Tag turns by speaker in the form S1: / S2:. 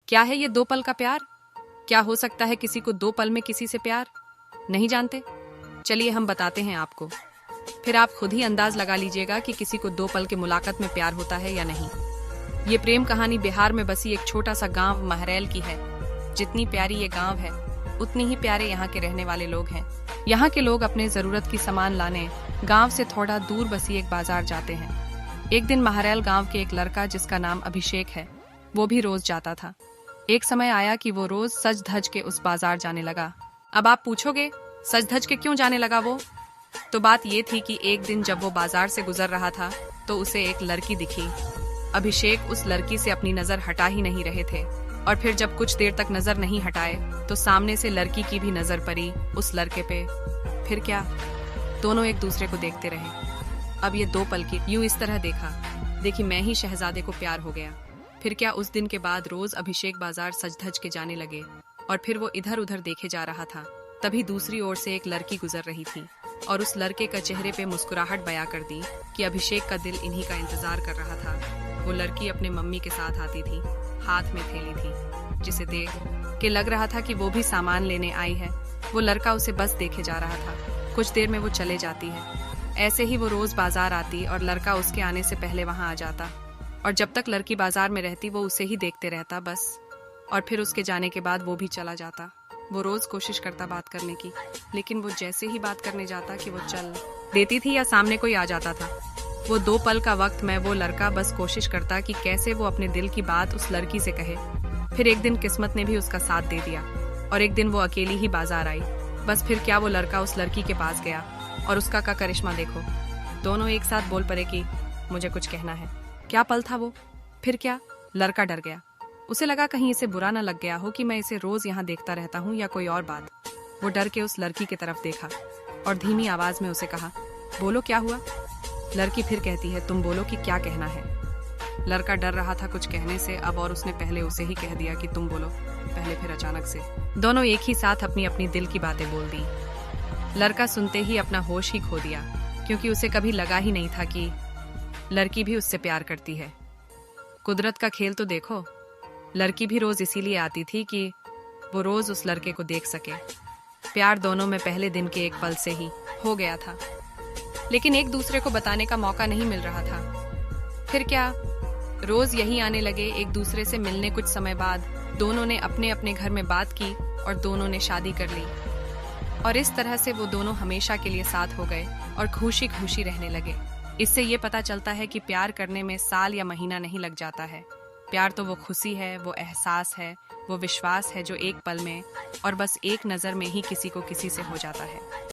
S1: क्या है ये 2 पल का प्यार? क्या हो सकता है किसी को 2 पल में किसी से प्यार? नहीं जानते? चलिए हम बताते हैं आपको। फिर आप खुद ही अंदाज लगा लीजिएगा कि किसी को 2 पल के मुलाकात में प्यार होता है या नहीं। ये प्रेम कहानी बिहार में बसी एक छोटा सा गांव महरैल की है। जितनी प्यारी ये गांव है, उतनी ही प्यारे यहाँ के रहने वाले लोग हैं। यहाँ के लोग अपने जरूरत की सामान लाने गांव से थोड़ा दूर बसी एक बाजार जाते हैं। एक दिन महरैल गांव के एक लड़का जिसका नाम अभिषेक है, वो भी रोज जाता था। एक समय आया कि वो रोज सज धज के उस बाजार जाने लगा। अब आप पूछोगे, सज धज के क्यों जाने लगा वो? तो बात ये थी कि एक दिन जब वो बाजार से गुजर रहा था तो उसे एक लड़की दिखी। अभिषेक उस लड़की से अपनी नजर हटा ही नहीं रहे थे और फिर जब कुछ देर तक नजर नहीं हटाए तो सामने से लड़की की भी नजर पड़ी उस लड़के पे। फिर क्या, दोनों एक दूसरे को देखते रहे। अब ये 2 पल की यूं इस तरह देखी मैं ही शहजादे को प्यार हो गया। फिर क्या, उस दिन के बाद रोज अभिषेक बाजार सज धज के जाने लगे और फिर वो इधर उधर देखे जा रहा था। तभी दूसरी ओर से एक लड़की गुजर रही थी और उस लड़के का चेहरे पे मुस्कुराहट बयां कर दी कि अभिषेक का दिल इन्हीं का इंतजार कर रहा था। वो लड़की अपने मम्मी के साथ आती थी, हाथ में थैली थी, जिसे देख के लग रहा था कि वो भी सामान लेने आई है। वो लड़का उसे बस देखे जा रहा था। कुछ देर में वो चले जाती है। ऐसे ही वो रोज बाजार आती और लड़का उसके आने से पहले वहां आ जाता और जब तक लड़की बाजार में रहती वो उसे ही देखते रहता बस। और फिर उसके जाने के बाद वो भी चला जाता। वो रोज कोशिश करता बात करने की, लेकिन वो जैसे ही बात करने जाता कि वो चल देती थी या सामने कोई आ जाता था। वो 2 पल का वक्त में वो लड़का बस कोशिश करता कि कैसे वो अपने दिल की बात उस लड़की से कहे। फिर एक दिन किस्मत ने भी उसका साथ दे दिया और एक दिन वो अकेली ही बाजार आई। बस फिर क्या, वो लड़का उस लड़की के पास गया और उसका का करिश्मा देखो। दोनों एक साथ बोल पड़े कि मुझे कुछ कहना है। क्या पल था वो। फिर क्या, लड़का डर गया। उसे लगा कहीं इसे बुरा ना लग गया हो कि मैं इसे रोज यहाँ देखता रहता हूँ या कोई और बात। वो डर के उस लड़की की तरफ देखा और धीमी आवाज में उसे कहा, बोलो क्या हुआ। लड़की फिर कहती है, तुम बोलो कि क्या कहना है। लड़का डर रहा था कुछ कहने से अब, और उसने पहले उसे ही कह दिया कि तुम बोलो पहले। फिर अचानक से दोनों एक ही साथ अपनी अपनी दिल की बातें बोल दी। लड़का सुनते ही अपना होश ही खो दिया, क्योंकि उसे कभी लगा ही नहीं था कि लड़की भी उससे प्यार करती है। कुदरत का खेल तो देखो। लड़की भी रोज इसीलिए आती थी कि वो रोज उस लड़के को देख सके। प्यार दोनों में पहले दिन के एक पल से ही हो गया था, लेकिन एक दूसरे को बताने का मौका नहीं मिल रहा था। फिर क्या, रोज यही आने लगे एक दूसरे से मिलने। कुछ समय बाद दोनों ने अपने अपने घर में बात की और दोनों ने शादी कर ली और इस तरह से वो दोनों हमेशा के लिए साथ हो गए और खुशी खुशी रहने लगे। इससे ये पता चलता है कि प्यार करने में साल या महीना नहीं लग जाता है। प्यार तो वो खुशी है, वो एहसास है, वो विश्वास है जो एक पल में और बस एक नजर में ही किसी को किसी से हो जाता है।